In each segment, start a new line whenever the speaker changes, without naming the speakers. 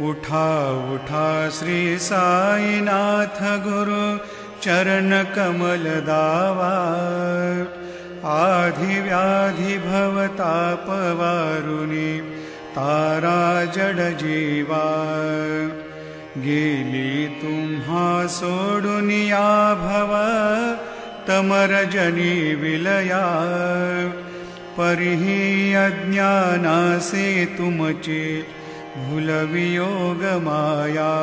उठा उठा श्री साईनाथ गुरु चरण कमल दावा। आधि व्याधि भवताप वारुनी तारा जड जीवा। गेली तुम्हा सोडुनिया भव तमरजनी विलया। परिहि अज्ञानासे तुमचे भूलवियोग माया।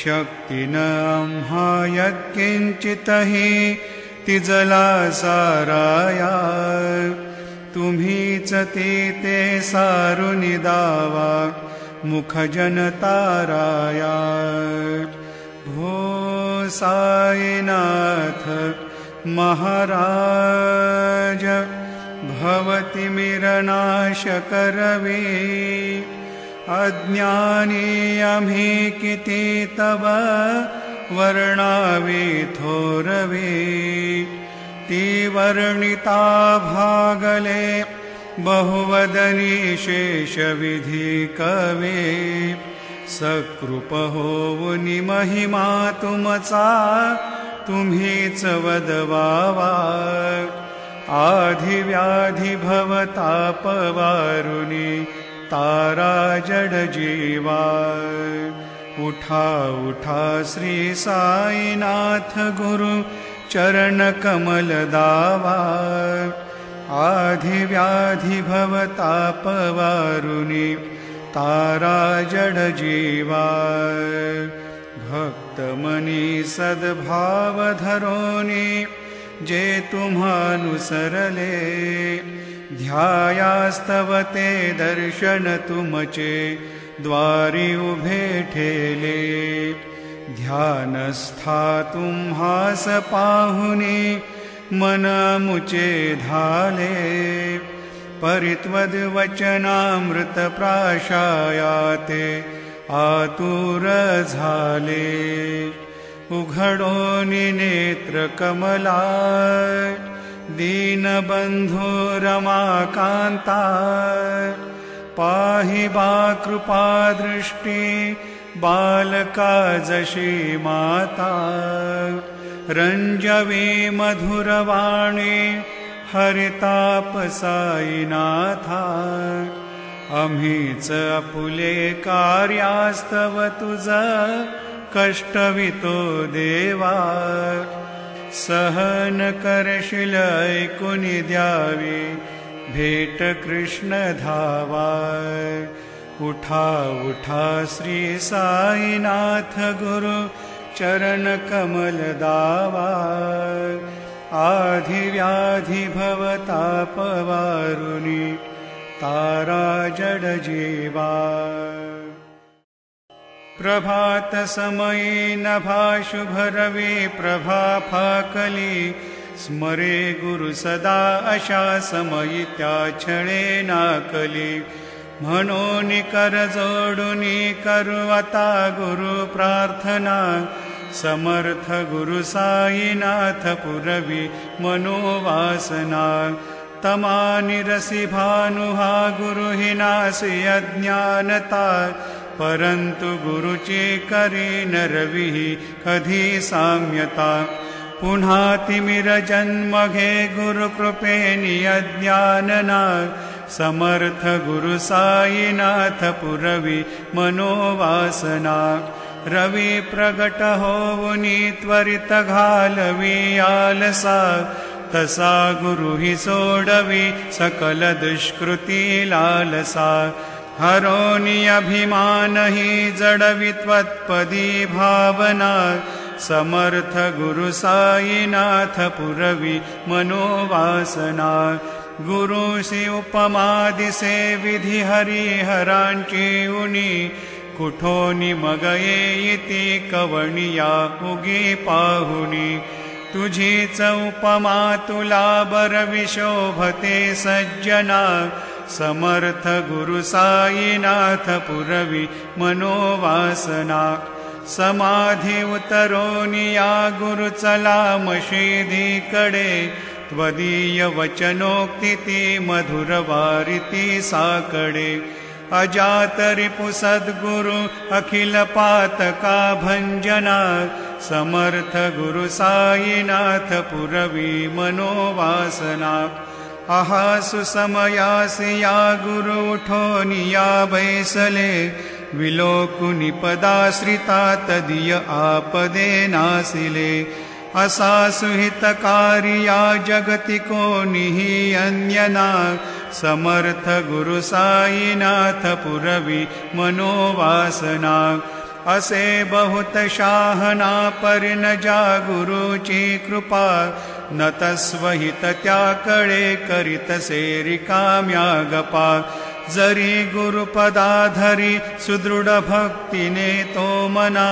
शक्ति न आम्हा यत्किंचितहि तिजला साराया। तुम्हीच ते सारुनि दावा मुख जनताराया। भो साईनाथ महाराज भवति मिरनाश करवे। अज्ञानी अम्हि किति तव वर्णावे थोरवे। ती वर्णिता भागले बहुवदनी शेष विधि कवे। सकृप होवुनि महिमा तुमचा तुम्हीच वदवावा। आधि व्याधि भवताप वारुनी तारा जड जीवा। उठा उठा श्री साईनाथ गुरु चरण कमल दावा। आधि व्याधि भवताप वारुनी तारा जड जीवा। भक्त मनी सद्भाव धरोनी जे तुम्हानुसरले। ध्यायास्तवते दर्शन तुमचे द्वारी उभे ठेले। ध्यानस्था तुम्हास पाहुनी मन मुचे धाले। परित्वद वचनामृत प्राशायाते आतुर झाले। उघडोनि नेत्र कमला दीनबंधु रमाकांता। पाहि बा कृपा दृष्टि बालका जशी माता। रंजवी मधुरवाणी हरिताप साईनाथा। आम्हीच आपुले कार्यास्तव तुझ कष्टवितो देवा। सहन करशील ऐकुनि द्यावी भेट कृष्ण धावा। उठा उठा श्री साईनाथ गुरु चरण कमल दावा। आधि व्याधि भवताप वारुनी तारा जड जीवा। प्रभात समये नभा शुभ रवि प्रभा फाकली। स्मरे गुरु सदा अशा समयी त्या क्षणे नाकली। म्हणून कर जोडुनी करू आता गुरु प्रार्थना। समर्थ गुरु साईनाथ पुरवी मनोवासना। तमानि रसि भानुहा गुरु हि नासि अज्ञानता। परंतु गुरुची करी नरविः कधी साम्यता। पुन्हा तिमिर जन्म घे गुरु कृपेनि अज्ञानना। समर्थ गुरु साईनाथ पुरवी मनोवासना। रवि प्रगट होवुनी त्वरित घालवी आलसा। तसा गुरु हि सोडवी सकल दुष्कृती लालसा। हरोनि अभिमान हि जडवि त्वत्पदी भावना। समर्थ गुरु साईनाथ पुरवी मनोवासना। गुरुसी उपमा दिसे विधि हरिहरांची उनी। कुठोनि मग येती कवणिया उगी पाहुनी। तुझीच उपमा तुला बरवी शोभते सज्जना। समर्थ गुरु साईनाथ पुरवी मनोवासना। समाधी उतरोनिया गुरु चला मशिदी कडे। त्वदीय वचनोक्ति मधुर वारिती साकडे। अजात रिपु सद्गुरु अखिल पातका भंजना समर्थ गुरु साईनाथ पुरवी मनोवासना आहासु समयासिया गुरु उठो निया बैसले विलोकुनि पदाश्रिता तदीय आपदे नासिले असासुहितकारिया जगति को निहि अन्यना समर्थ गुरु साईनाथ पुरवी मनोवासना असे बहुत शाहना पर न जा गुरु ची कृपा न तस्वहित त्या कळे करित सेरी काम्या गपा जरी गुरुपदाधरी सुदृढ भक्तीने तो मना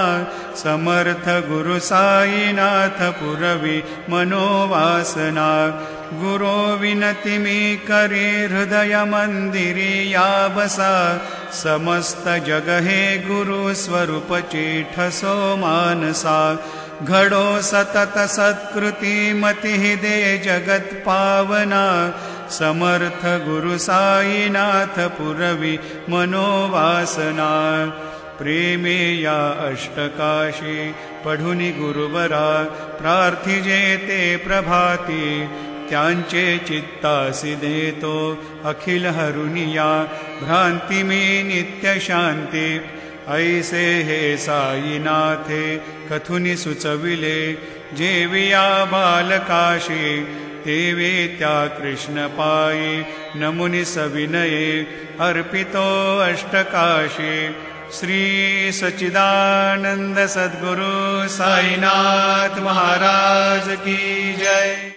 समर्थ गुरु साईनाथ पुरवी मनोवासना गुरो विनती मी करी हृदय मंदिरी या बसा समस्त जग हे गुरु स्वरूप चीठसो मानसा घडो सतत सत्कृती मति दे जगत पावना समर्थ गुरु साईनाथ पुरवी मनोवासना प्रेमे या अष्टकाशी पढुनि गुरुवरा प्रार्थी जेते प्रभाती त्यांचे चित्तासी देतो अखिल हरुनिया भ्रांति में नित्य शांति ऐसे हे साईनाथे कथुनि सुचविले जेविया बालकाशी तेवे त्या कृष्ण पायी नमुनि सविनये अर्पितो अष्टकाशी श्री सच्चिदानंद सद्गुरु साईनाथ महाराज की जय।